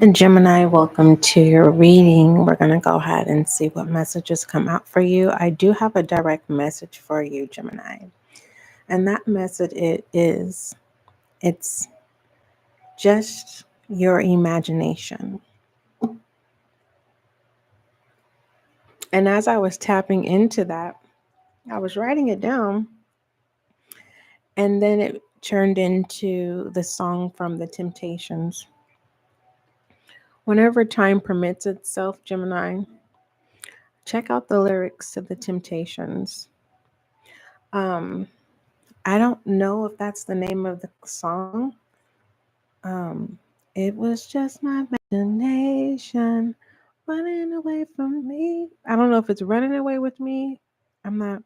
And Gemini, welcome to your reading. We're going to go ahead and see what messages come out for you. I do have a direct message for you, Gemini. And that message it's just your imagination. And as I was tapping into that, I was writing it down, and then it turned into the song from The Temptations. Whenever time permits itself, Gemini, check out the lyrics to The Temptations. Um, I don't know if that's the name of the song. It was just my imagination running away from me. I don't know if it's running away with me. I'm not.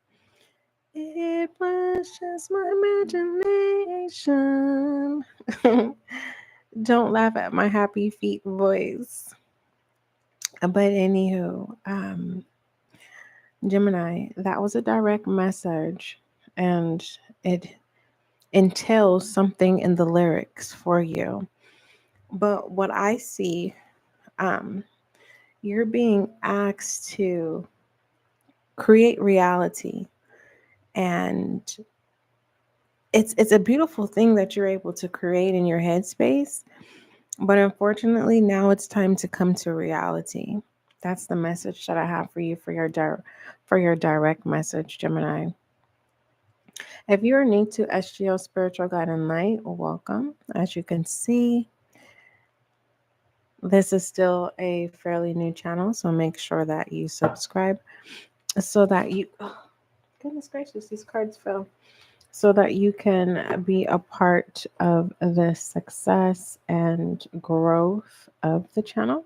It was just my imagination. Don't laugh at my happy feet voice. But anywho, Gemini, that was a direct message, and it entails something in the lyrics for you. But what I see, um, you're being asked to create reality, and it's a beautiful thing that you're able to create in your headspace. But unfortunately, now it's time to come to reality. That's the message that I have for you for your direct message, Gemini. If you're new to SGL Spiritual Guiding Light, welcome. As you can see, this is still a fairly new channel, so make sure that you subscribe so that you, oh, goodness gracious, these cards fell, so that you can be a part of the success and growth of the channel.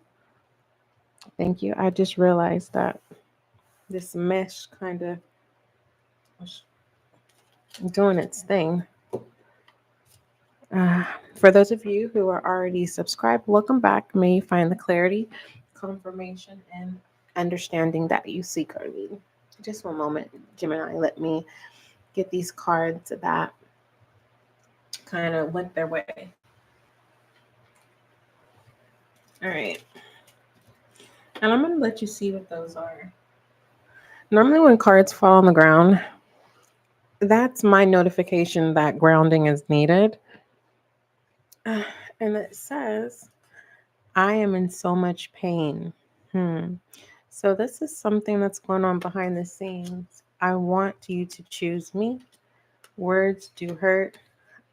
Thank you. I just realized that this mesh kind of was doing its thing. For those of you who are already subscribed, welcome back. May you find the clarity, confirmation, and understanding that you seek early. Just one moment, Gemini. Let me get these cards that kind of went their way. All right. And I'm going to let you see what those are. Normally, when cards fall on the ground, that's my notification that grounding is needed. And it says, I am in so much pain. So this is something that's going on behind the scenes. I want you to choose me. Words do hurt.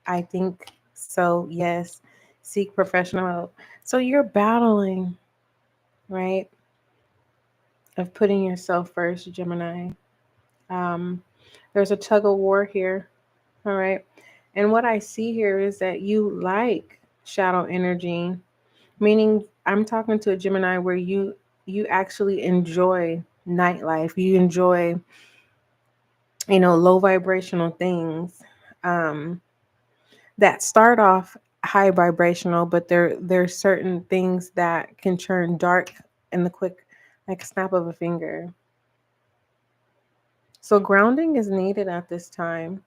I think so, yes. Seek professional help. So you're battling, right? Of putting yourself first, Gemini. There's a tug of war here. All right. And what I see here is that you like shadow energy, meaning I'm talking to a Gemini where you actually enjoy nightlife. You enjoy, low vibrational things that start off high vibrational, but there's certain things that can turn dark in the quick, like a snap of a finger. So grounding is needed at this time.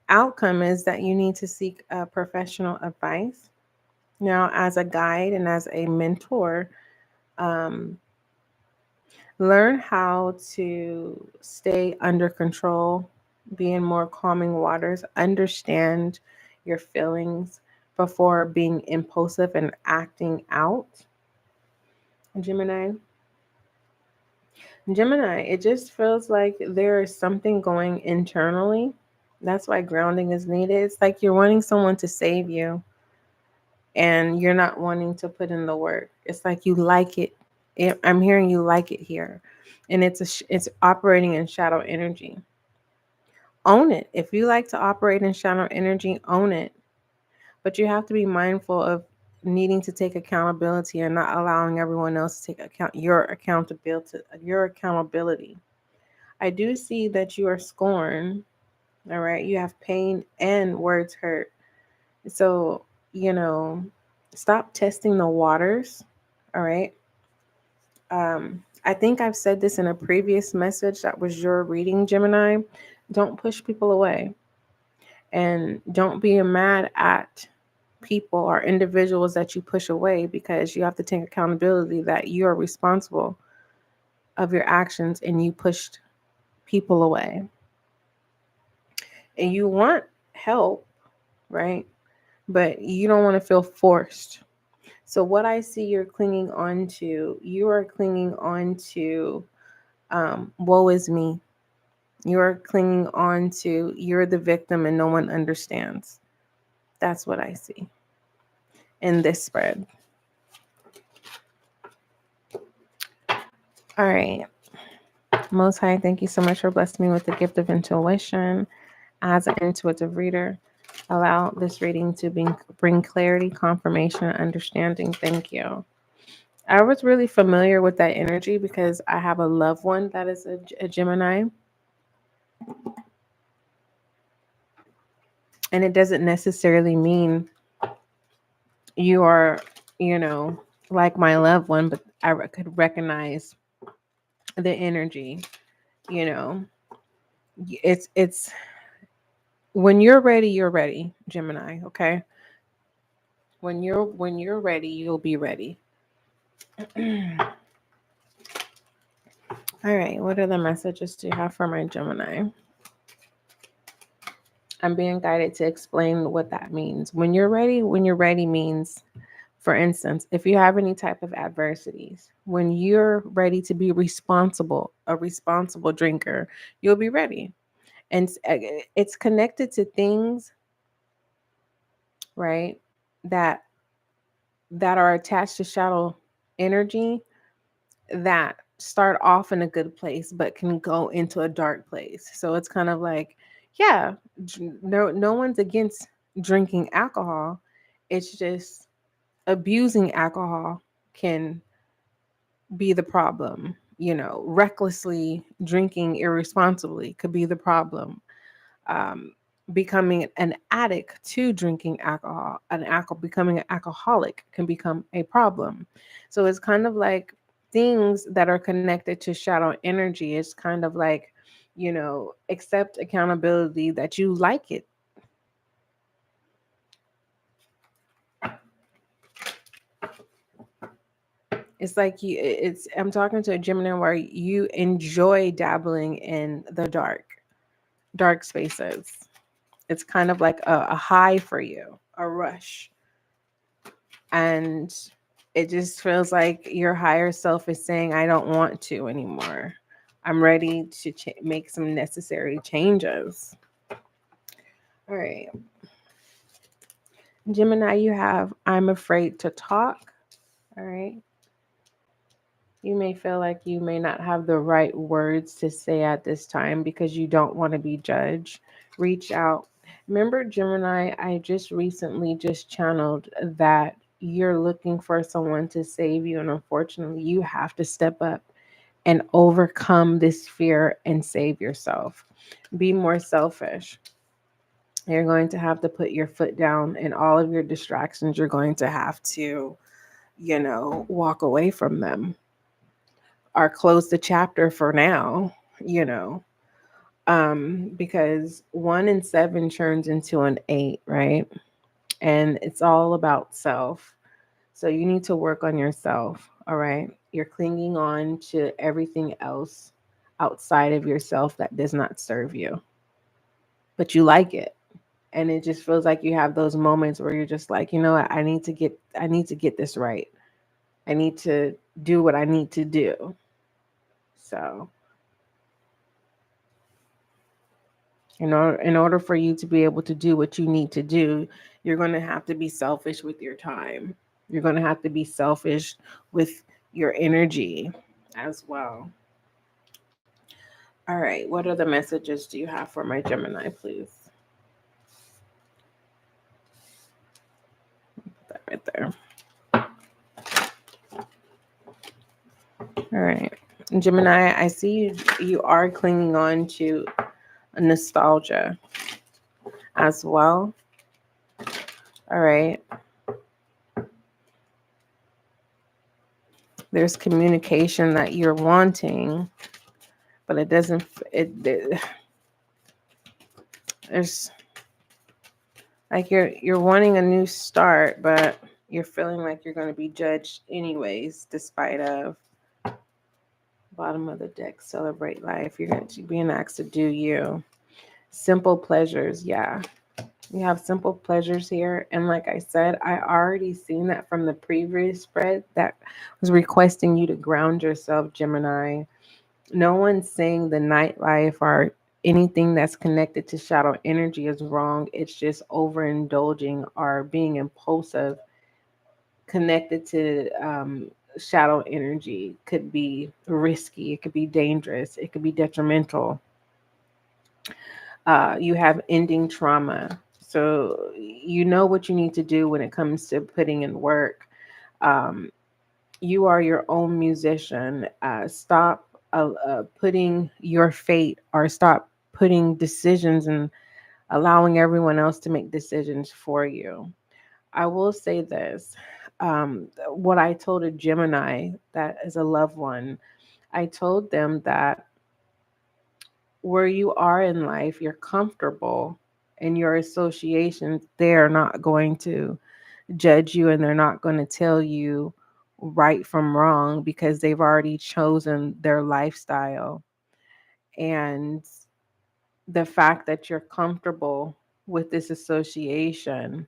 Outcome is that you need to seek professional advice. Now, as a guide and as a mentor, um, learn how to stay under control, be in more calming waters, understand your feelings before being impulsive and acting out. Gemini. Gemini, it just feels like there is something going internally. That's why grounding is needed. It's like you're wanting someone to save you and you're not wanting to put in the work. It's like you like it. I'm hearing you like it here. And it's operating in shadow energy. Own it. If you like to operate in shadow energy, own it. But you have to be mindful of needing to take accountability and not allowing everyone else to take your accountability. I do see that you are scorned. All right. You have pain and words hurt. So, stop testing the waters. All right. I think I've said this in a previous message that was your reading, Gemini. Don't push people away. And don't be mad at people or individuals that you push away, because you have to take accountability that you are responsible of your actions and you pushed people away. And you want help, right? But you don't want to feel forced. So what I see you're clinging on to, you are clinging on to woe is me. You're clinging on to you're the victim and no one understands. That's what I see in this spread. All right. Most High, thank you so much for blessing me with the gift of intuition. As an intuitive reader, allow this reading to bring clarity, confirmation, and understanding. Thank you. I was really familiar with that energy because I have a loved one that is a Gemini. And it doesn't necessarily mean you are, like my loved one, but I could recognize the energy, you know. It's when you're ready, Gemini, okay? When you're ready, you'll be ready. All right, what are the messages do you have for my Gemini? I'm being guided to explain what that means. When you're ready means, for instance, if you have any type of adversities, when you're ready to be responsible, a responsible drinker, you'll be ready. And it's connected to things, right, that are attached to shadow energy that start off in a good place but can go into a dark place. So it's kind of like, yeah, no one's against drinking alcohol. It's just abusing alcohol can be the problem. Recklessly drinking irresponsibly could be the problem. Um, Becoming an addict to drinking alcohol, becoming an alcoholic can become a problem. So it's kind of like things that are connected to shadow energy. It's kind of like, accept accountability that you like it. It's like I'm talking to a Gemini where you enjoy dabbling in the dark spaces. It's kind of like a high for you, a rush. And it just feels like your higher self is saying, I don't want to anymore. I'm ready to make some necessary changes. All right. Gemini, you have, I'm afraid to talk. All right. You may feel like you may not have the right words to say at this time because you don't want to be judged. Reach out. Remember, Gemini, I just recently just channeled that you're looking for someone to save you. And unfortunately, you have to step up and overcome this fear and save yourself. Be more selfish. You're going to have to put your foot down, and all of your distractions, you're going to have to, walk away from them or close the chapter for now, because 1 and 7 turns into an 8, right? And it's all about self. So you need to work on yourself. All right. You're clinging on to everything else outside of yourself that does not serve you, but you like it. And it just feels like you have those moments where you're just like, what? I need to get this right. I need to do what I need to do. So, in order for you to be able to do what you need to do, you're going to have to be selfish with your time. You're going to have to be selfish with your energy as well. All right. What other messages do you have for my Gemini, please? Put that right there. All right. Gemini, I see you are clinging on to a nostalgia as well. All right. There's communication that you're wanting, but it doesn't, there's, Like you're wanting a new start, but you're feeling like you're going to be judged anyways, despite of bottom of the deck. Celebrate life. You're going to be asked to do you. Simple pleasures. Yeah. You have simple pleasures here. And like I said, I already seen that from the previous spread that was requesting you to ground yourself, Gemini. No one's saying the nightlife or anything that's connected to shadow energy is wrong. It's just overindulging or being impulsive connected to shadow energy could be risky. It could be dangerous. It could be detrimental. You have ending trauma. So you know what you need to do when it comes to putting in work. Um, you are your own musician. Stop putting your fate or stop putting decisions and allowing everyone else to make decisions for you. I will say this. What I told a Gemini that is a loved one, I told them that where you are in life, you're comfortable and your associations, they're not going to judge you and they're not going to tell you right from wrong because they've already chosen their lifestyle. And the fact that you're comfortable with this association,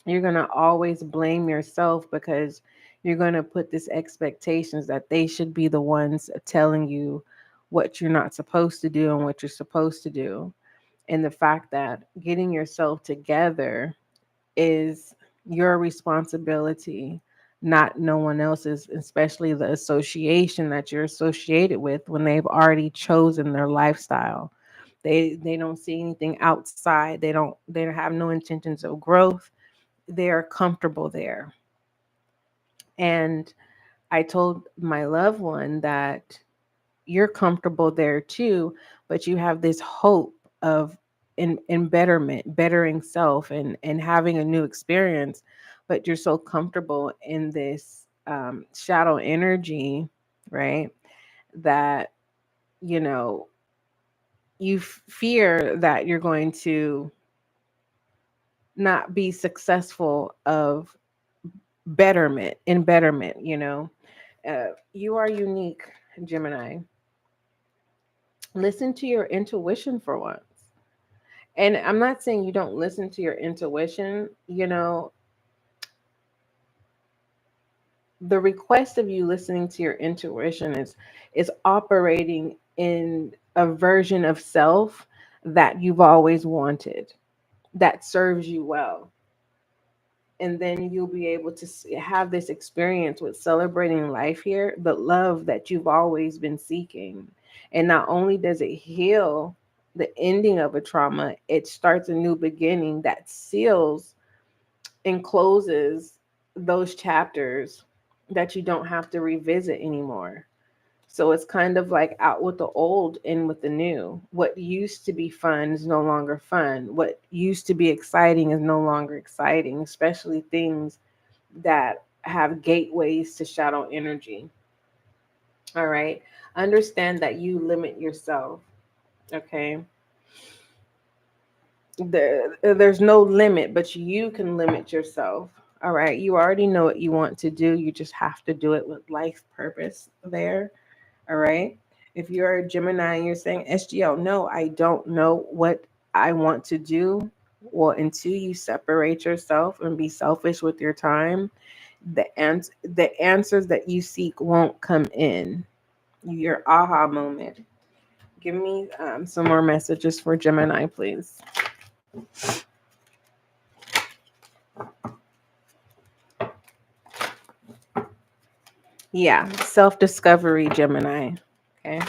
you're going to always blame yourself because you're going to put this expectations that they should be the ones telling you what you're not supposed to do and what you're supposed to do. And the fact that getting yourself together is your responsibility, not no one else's, especially the association that you're associated with when they've already chosen their lifestyle. They don't see anything outside. They don't have no intentions of growth. They're comfortable there. And I told my loved one that you're comfortable there too, but you have this hope of in betterment, bettering self and having a new experience, but you're so comfortable in this shadow energy, right? That you know you fear that you're going to not be successful of betterment. You are unique, Gemini. Listen to your intuition for once. And I'm not saying you don't listen to your intuition. The request of you listening to your intuition is operating in a version of self that you've always wanted, that serves you well. And then you'll be able to have this experience with celebrating life here, the love that you've always been seeking. And not only does it heal the ending of a trauma, it starts a new beginning that seals and closes those chapters that you don't have to revisit anymore. So it's kind of like out with the old, in with the new. What used to be fun is no longer fun. What used to be exciting is no longer exciting, especially things that have gateways to shadow energy. All right. Understand that you limit yourself. Okay. There's no limit, but you can limit yourself. All right. You already know what you want to do. You just have to do it with life purpose there. All right. If you're a Gemini and you're saying, SGL, no, I don't know what I want to do. Well, until you separate yourself and be selfish with your time, the answers that you seek won't come in. Your aha moment. Give me some more messages for Gemini, please. Yeah, self-discovery, Gemini. Okay.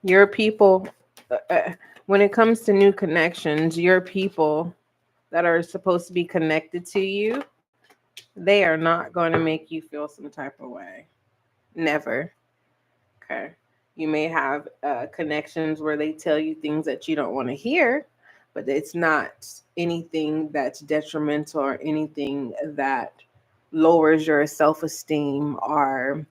Your people, when it comes to new connections, your people that are supposed to be connected to you, they are not going to make you feel some type of way. Never. Okay. You may have connections where they tell you things that you don't want to hear, but it's not anything that's detrimental or anything that lowers your self esteem or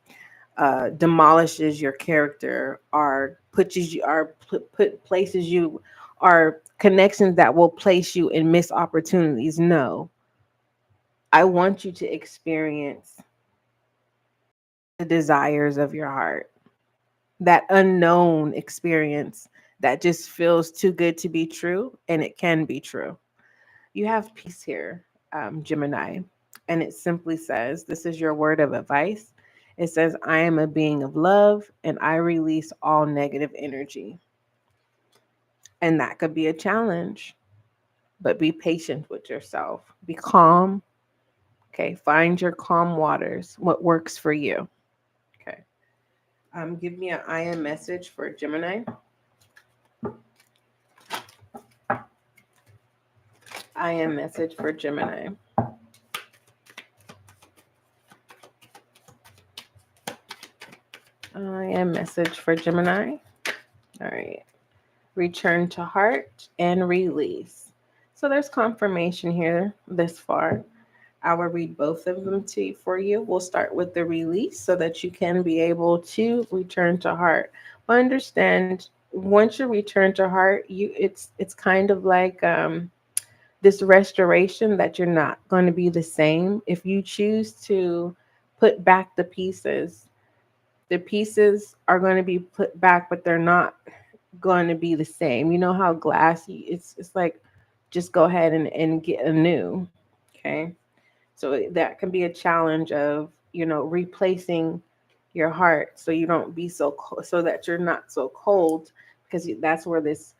demolishes your character, or places you, or connections that will place you in missed opportunities. No, I want you to experience the desires of your heart, that unknown experience that just feels too good to be true, and it can be true. You have peace here, Gemini, and it simply says, this is your word of advice. It says, I am a being of love and I release all negative energy. And that could be a challenge, but be patient with yourself. Be calm. Okay. Find your calm waters, what works for you. Okay. Give me an I am message for Gemini. I am message for Gemini. I am message for Gemini. All right. Return to heart and release. So there's confirmation here this far. I will read both of them for you. We'll start with the release so that you can be able to return to heart. But understand, once you return to heart, it's kind of like this restoration, that you're not going to be the same. If you choose to put back the pieces are going to be put back, but they're not going to be the same. You know how glassy it's like, just go ahead and get a new. Okay. So that can be a challenge of, replacing your heart, so you don't be so cold, so that you're not so cold, because that's where this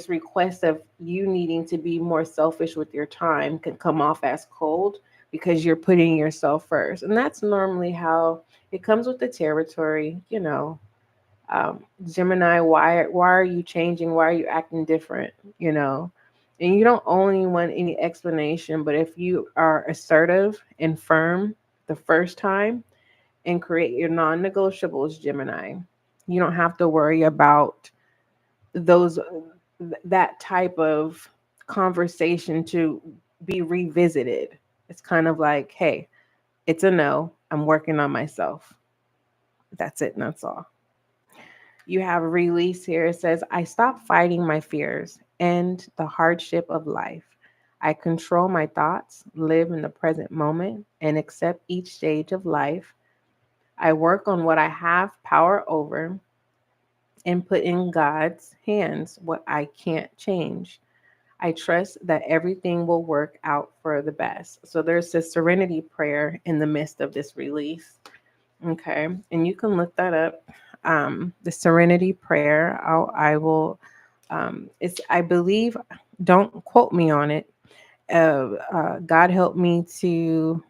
request of you needing to be more selfish with your time can come off as cold, because you're putting yourself first. And that's normally how it comes with the territory. Gemini, why are you changing? Why are you acting different? And you don't only want any explanation, but if you are assertive and firm the first time and create your non-negotiables, Gemini, you don't have to worry about those that type of conversation to be revisited. It's kind of like, hey, it's a no. I'm working on myself. That's it, and that's all. You have a release here. It says, I stop fighting my fears and the hardship of life. I control my thoughts, live in the present moment, and accept each stage of life. I work on what I have power over and put in God's hands what I can't change. I trust that everything will work out for the best. So there's this serenity prayer in the midst of this release. Okay. And you can look that up. The serenity prayer. I will, I believe, don't quote me on it. God help me to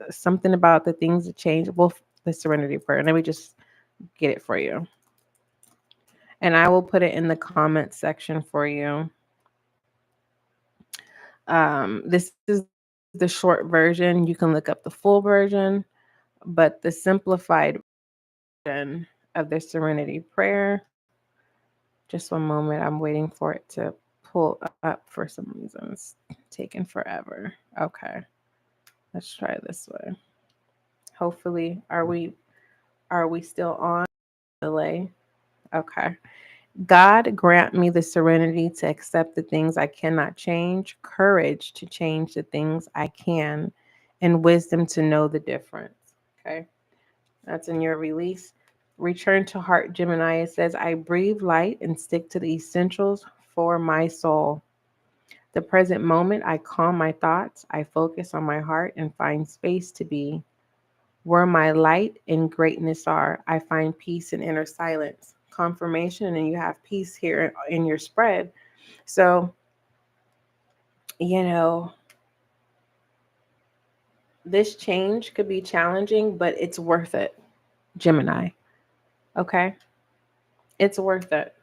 something about the things that change. Well, the serenity prayer. Let me just get it for you. And I will put it in the comment section for you. This is the short version. You can look up the full version, but the simplified version of the serenity prayer. Just one moment. I'm waiting for it to pull up for some reason. It's taking forever. Okay. Let's try this way. Hopefully, are we still on delay? Okay. God grant me the serenity to accept the things I cannot change, courage to change the things I can, and wisdom to know the difference. Okay. That's in your release. Return to heart, Gemini. It says, I breathe light and stick to the essentials for my soul. The present moment, I calm my thoughts. I focus on my heart and find space to be. Where my light and greatness are, I find peace and inner silence. Confirmation, and you have peace here in your spread. So, this change could be challenging, but it's worth it, Gemini. Okay? It's worth it,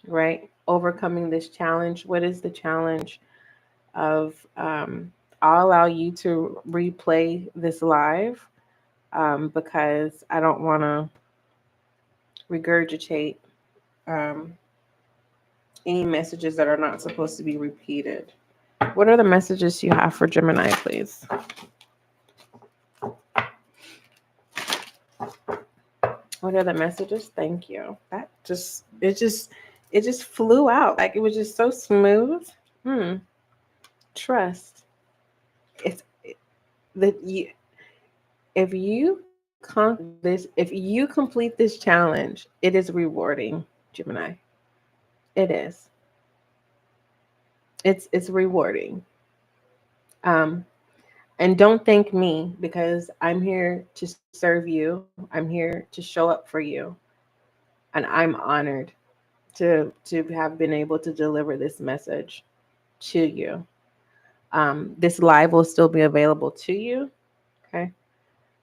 right? Overcoming this challenge. What is the challenge of, I'll allow you to replay this live, because I don't want to regurgitate um, any messages that are not supposed to be repeated. What are the messages you have for Gemini, please? What are the messages? Thank you. It just flew out. Like it was just so smooth. Hmm. Trust. It's that you if you complete this challenge, it is rewarding, Gemini. It is. It's rewarding. Um, and don't thank me because I'm here to serve you. I'm here to show up for you, and I'm honored to have been able to deliver this message to you. This live will still be available to you. Okay.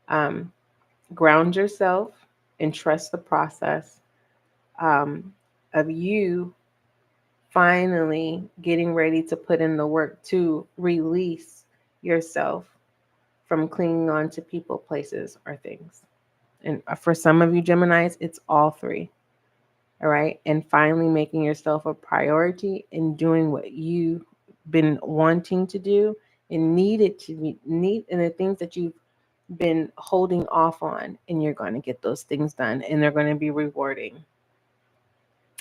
Um, Ground yourself and trust the process um, of you finally getting ready to put in the work to release yourself from clinging on to people, places, or things. And for some of you Geminis, it's all three. All right. And finally making yourself a priority and doing what you've been wanting to do and needed to need, and the things that you've been holding off on, and you're going to get those things done and they're going to be rewarding.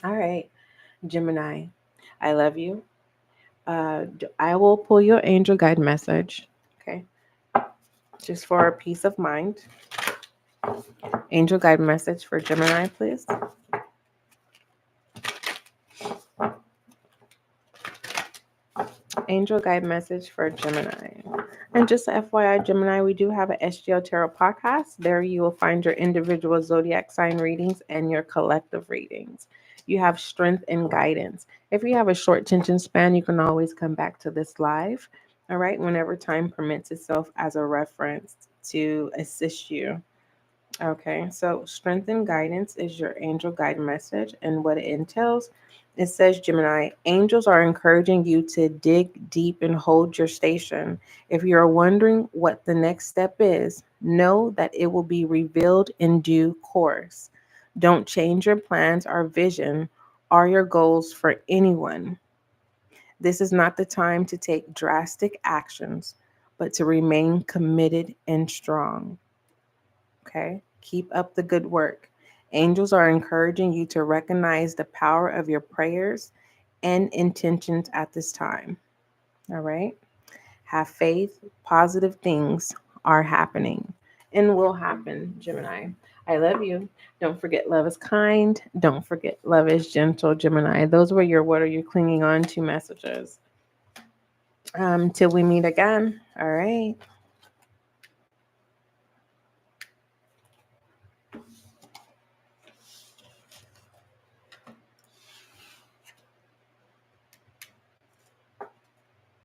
All right, Gemini, I love you. I will pull your angel guide message. Okay. Just for a peace of mind. Angel guide message for Gemini, please. Angel guide message for Gemini. And just FYI, Gemini, we do have an SGL Tarot Podcast. There you will find your individual zodiac sign readings and your collective readings. You have strength and guidance. If you have a short attention span, you can always come back to this live, all right, whenever time permits itself as a reference to assist you. Okay, so strength and guidance is your angel guide message, and what it entails. It says, Gemini, angels are encouraging you to dig deep and hold your station. If you're wondering what the next step is, know that it will be revealed in due course. Don't change your plans or vision or your goals for anyone. This is not the time to take drastic actions, but to remain committed and strong. Okay. Keep up the good work. Angels are encouraging you to recognize the power of your prayers and intentions at this time. All right. Have faith. Positive things are happening and will happen, Gemini. I love you. Don't forget love is kind. Don't forget love is gentle, Gemini. Those were your what are you clinging on to messages. Till we meet again. All right.